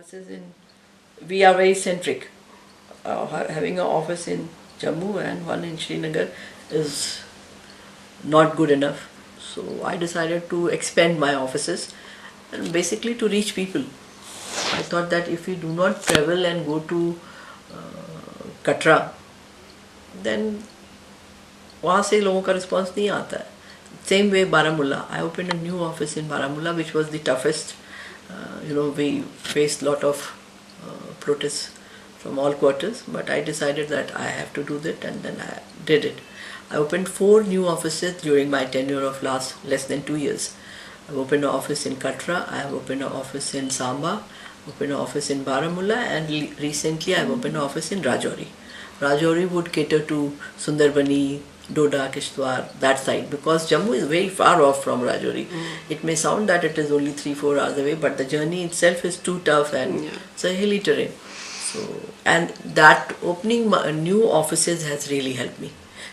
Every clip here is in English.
offices in, we are very centric. Having an office in Jammu and one in Srinagar is not good enough. So I decided to expand my offices and basically to reach people. I thought that if we do not travel and go to Katra, then वहाँ से लोगों का response नहीं आता है. Same way Baramulla. I opened a new office in Baramulla, which was the toughest. We faced a lot of protests from all quarters, but I decided that I have to do that, and then I did it. I opened 4 new offices during my tenure of less than 2 years. I've opened an office in Katra, I have opened an office in Samba, opened an office in Baramulla, and recently I've opened an office in Rajouri. Rajouri would cater to Sundarbani, Doda, Kishtwar, that side, because Jammu is very far off from Rajouri. It may sound that it is only 3-4 hours away, but the journey itself is too tough and it's a hilly terrain. So, and that opening new offices has really helped me.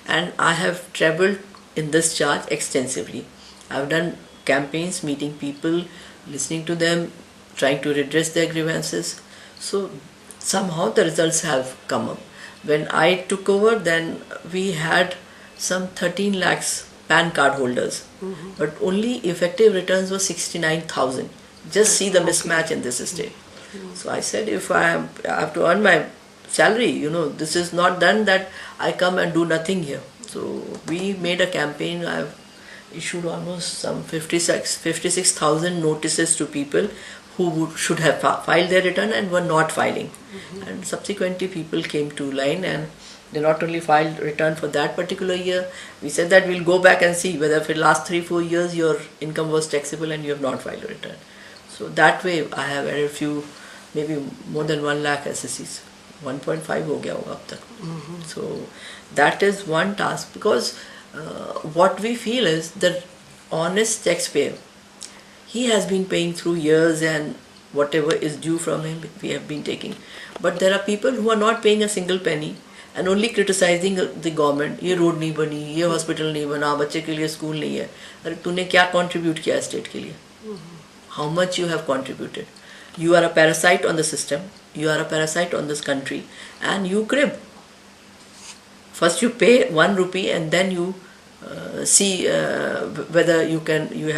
And I have traveled in this charge extensively. I've done campaigns, meeting people, listening to them, trying to redress their grievances. So somehow the results have come up. When I took over, then we had some 13 lakhs PAN card holders, but only effective returns were 69,000. Just see the mismatch in this state. So I said, if I have to earn my salary, this is not done that I come and do nothing here. So we made a campaign. I've issued almost some 56,000 notices to people who should have filed their return and were not filing. And subsequently people came to line and they not only filed return for that particular year, we said that we'll go back and see whether for the last 3-4 years your income was taxable and you have not filed a return. So that way I have added maybe more than 1 lakh SSCs. 1.5 ho gaya hoga ab tak. So that is one task, because what we feel is that honest taxpayer, he has been paying through years and whatever is due from him we have been taking. But there are people who are not paying a single penny and only criticizing the government. ये road नहीं बनी, ये hospital नहीं बना, बच्चे के लिए school नहीं है. अरे तूने क्या contribute किया स्टेट के लिए? How much you have contributed? You are a parasite on the system, you are a parasite on this country, and you crib. First you pay 1 rupee and then you see whether you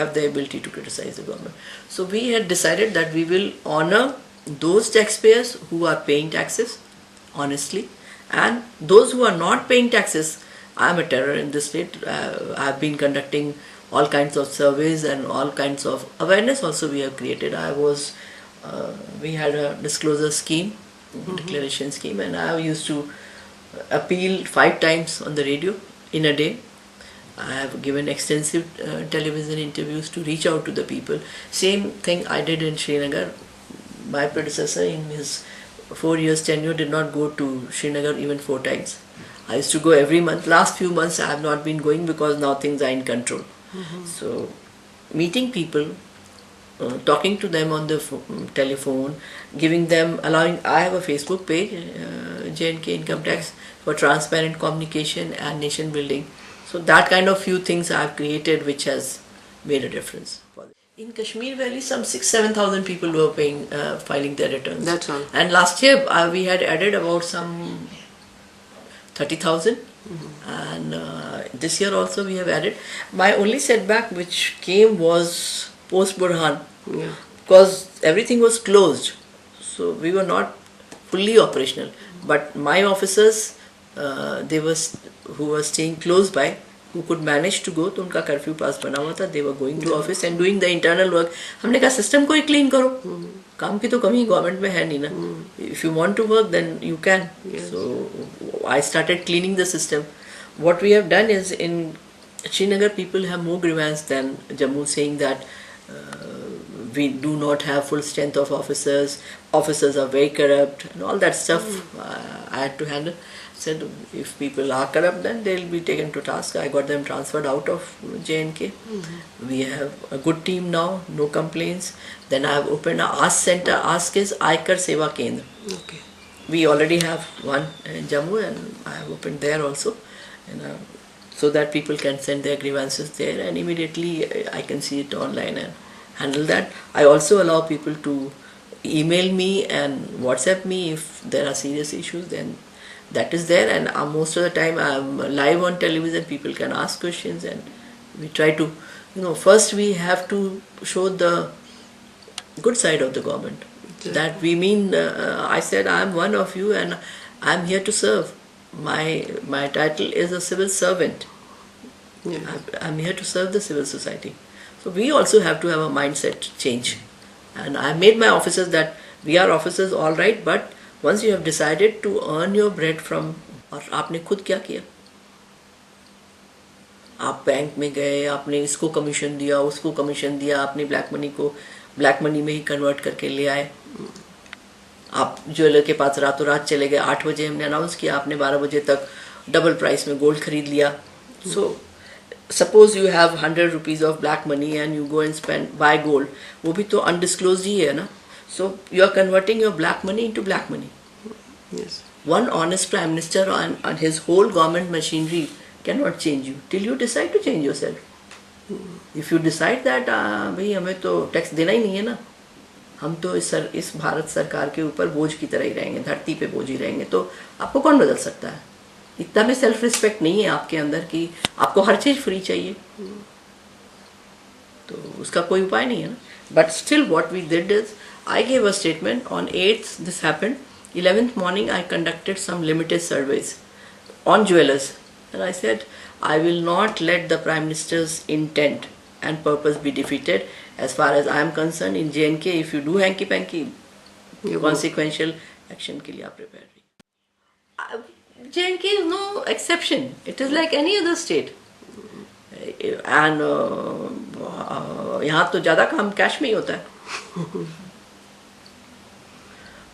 have the ability to criticize the government. So we had decided that we will honor those taxpayers who are paying taxes honestly, and those who are not paying taxes. I am a terror in this state. I have been conducting all kinds of surveys and all kinds of awareness also we have created. We had a disclosure scheme, declaration scheme, and I used to appeal 5 times on the radio in a day. I have given extensive television interviews to reach out to the people. Same thing I did in Srinagar. My predecessor in his 4 years tenure did not go to Srinagar even 4 times. I used to go every month. Last few months I have not been going because now things are in control. So meeting people, talking to them on the telephone, giving them, I have a Facebook page, J&K Income Tax, for transparent communication and nation building. So that kind of few things I have created which has made a difference. In Kashmir Valley, some 6,000-7,000 people were filing their returns. That's all. And last year we had added about some 30,000. And this year also we have added. My only setback which came was post Burhan, because everything was closed, so we were not fully operational. But my officers, who were staying close by, who could manage to go, तो उनका curfew pass बना हुआ था. They were going to office and doing the internal work. हमने कहा system को ही clean करो. काम की तो कमी government में है नहीं ना. If you want to work, then you can. So I started cleaning the system. What we have done is, in Srinagar people have more grievance than Jammu, saying that we do not have full strength of officers are very corrupt and all that stuff. I had to handle. Said if people are corrupt, then they will be taken to task. I got them transferred out of J&K. We have a good team now, no complaints. Then I have opened a Ask Center. Ask is Aikar Seva Kendra. Okay. We already have one in Jammu, and I have opened there also, so that people can send their grievances there, and immediately I can see it online and handle that. I also allow people to email me and WhatsApp me if there are serious issues, then that is there. And most of the time I'm live on television, people can ask questions, and we try to, first we have to show the good side of the government. That we mean, I said I'm one of you and I'm here to serve. My title is a civil servant. I'm here to serve the civil society. So we also have to have a mindset change. And I made my officers that we are officers, all right, but once you have decided to earn your bread from, और आपने खुद क्या किया? आप bank में गए, आपने इसको कमीशन दिया, उसको कमीशन दिया, आपने ब्लैक मनी को ब्लैक मनी में ही कन्वर्ट करके ले आए. आप ज्वेलर के पास रातों रात चले गए, 8 बजे हमने अनाउंस किया, आपने 12 बजे तक डबल प्राइस में गोल्ड खरीद लिया. So suppose you have 100 rupees of black money and you go and spend buy gold, वो भी तो अनडिस्क्लोज ही है ना. So you are converting your black money into black money. One honest prime minister and his whole government machinery cannot change you till you decide to change yourself. If you decide that भाई हमें तो tax देना ही नहीं है ना, हम तो इस भारत सरकार के ऊपर बोझ की तरह ही रहेंगे, धरती पे बोझ ही रहेंगे, तो आपको कौन बदल सकता है? इतना भी सेल्फ रिस्पेक्ट नहीं है आपके अंदर कि आपको हर चीज फ्री चाहिए, तो उसका कोई उपाय नहीं है ना. But still what we did is I gave a statement on 8th. This happened 11th morning. I conducted some limited surveys on jewelers, and I said I will not let the Prime Minister's intent and purpose be defeated. As far as I am concerned, in J&K, if you do hanky panky, consequential action के लिए आप prepared रहिए. J&K is no exception. It is like any other state. And यहाँ तो ज़्यादा काम cash में ही होता है.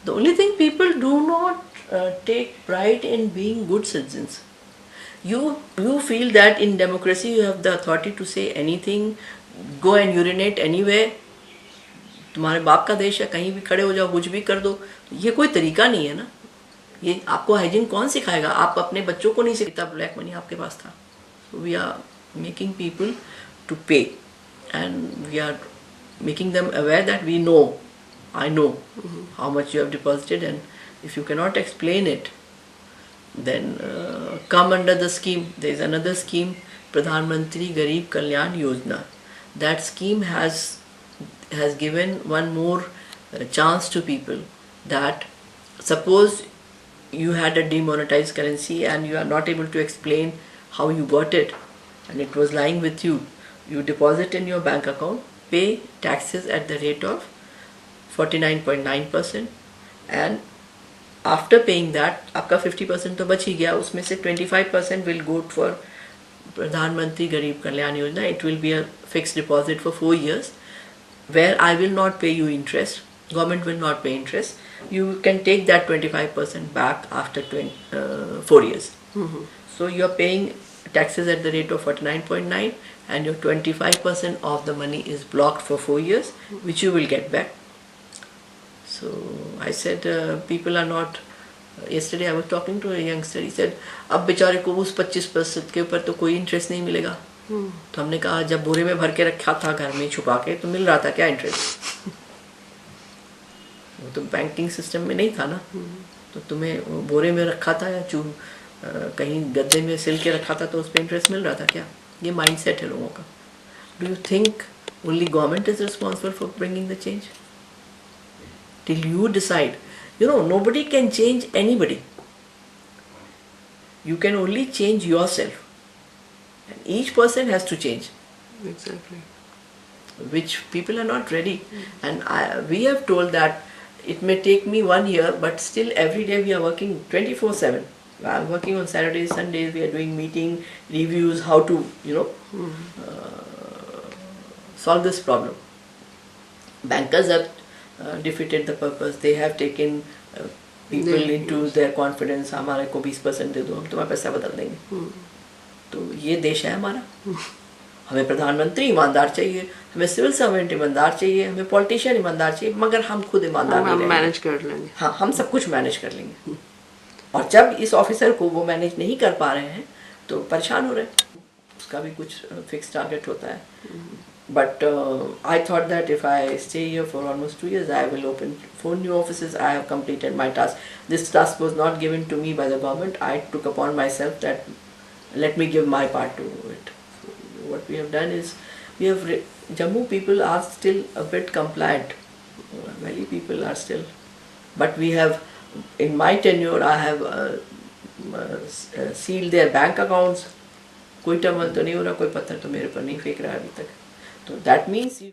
The only thing, people do not take pride in being good citizens. You feel that in democracy you have the authority to say anything, go and urinate anywhere. तुम्हारे बाप का देश है, कहीं भी खड़े हो जाओ, कुछ भी कर दो. ये कोई तरीका नहीं है ना. ये आपको हाइजीन कौन सिखाएगा? आप अपने बच्चों को नहीं सिखाता. ब्लैक मनी आपके पास था. So we are making people to pay, and we are making them aware that we know. I know how much you have deposited, and if you cannot explain it, then come under the scheme. There is another scheme, Pradhan Mantri Garib Kalyan Yojana. That scheme has given one more chance to people, that suppose you had a demonetized currency and you are not able to explain how you got it, and it was lying with you. You deposit in your bank account, pay taxes at the rate of 49.9%, and after paying that आपका 50% तो बच ही गया. उसमें से 25% will go for प्रधानमंत्री गरीब Kalyan Yojana. It will be a fixed deposit for 4 years, where I will not pay you interest. Government will not pay interest. You can take that 25% back after 4 years. So you are paying taxes at the rate of 49.9, and your 25% of the money is blocked for 4 years, which you will get back. So I said, people are not. Yesterday I was talking to a youngster. He said, अब बेचारे को उस 25% के ऊपर तो कोई interest नहीं मिलेगा. तो हमने कहा, जब बोरे में भर के रखा था घर में छुपा के, तो मिल रहा था क्या इंटरेस्ट? वो तो बैंकिंग सिस्टम में नहीं था ना. तो तुम्हें बोरे में रखा था या कहीं गद्दे में सिल के रखा था, तो उस पर इंटरेस्ट मिल रहा था क्या? ये माइंडसेट है लोगों का. Do you think only government is responsible for bringing the change? Till you decide. Nobody can change anybody. You can only change yourself. And each person has to change. Exactly. Which people are not ready. And we have told that it may take me 1 year, but still every day we are working 24/7. I'm working on Saturdays, Sundays, we are doing meeting, reviews, how to, solve this problem. Bankers have defeated the purpose. They have taken people into their confidence. हमारे को 20% दे दो, हम तुम्हारा पैसा बदल देंगे. तो ये देश है हमारा. हमें प्रधानमंत्री ईमानदार चाहिए, हमें सिविल सर्वेंट ईमानदार चाहिए, हमें पॉलिटिशियन ईमानदार चाहिए, मगर हम खुद ईमानदार नहीं रहेंगे. मैनेज कर लेंगे. हाँ, हम सब कुछ मैनेज कर लेंगे. और जब इस ऑफिसर को वो मैनेज नहीं कर पा रहे हैं, तो परेशान हो रहे हैं. उसका भी कुछ फिक्स टारगेट होता है. But I thought that if I stay here for almost 2 years, I will open 4 new offices. I have completed my task. This task was not given to me by the government. I took upon myself that let me give my part to it. So what we have done is, we have Jammu people are still a bit compliant. Many people are still, but we have, in my tenure, I have sealed their bank accounts. कोई टमल तो नहीं हो रहा, कोई पत्थर तो मेरे पर नहीं फेंक रहा है अभी तक. So that means